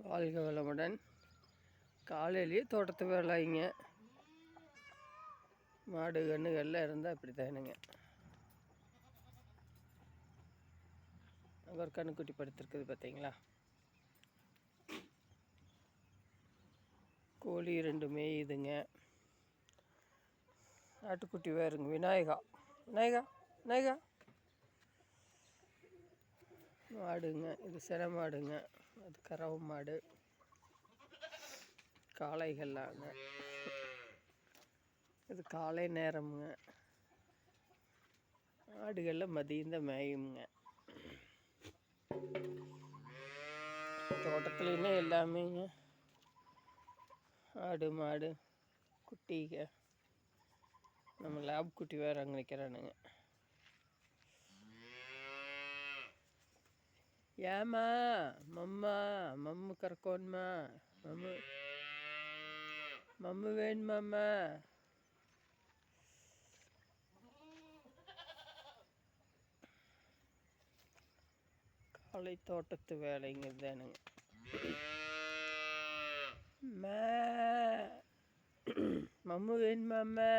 வாழ்க வளமுடன். காலையிலேயே தோட்டத்து வேலைங்க. மாடு கன்றுகள்லாம் இருந்தால் அப்படி தானுங்க. ஒரு கண்ணுக்குட்டி படுத்துருக்குது பார்த்தீங்களா. கோழி 2 மேயுதுங்க. ஆட்டுக்குட்டி வேறுங்க. விநாயகா விநாயகா விநாயகா மாடுங்க. இது சினை மாடுங்க. அது கறவை மாடு. காளைகள்லாங்க. இது காலை நேரமுங்க. ஆடுகளில் மதியம் மேயுங்க. தோட்டத்துலேயுமே எல்லாமேங்க. ஆடு மாடு குட்டிங்க. நம்ம லேப் குட்டி வேறு அங்கே நிற்கிறானுங்க. ஏம்மா மம்மா மம்மு கறக்கோன்மா மம்மு வேணுமாம்மா. காலை தோட்டத்து வேலைங்கிறதானுங்க. மம்மு வேணுமாம்மா.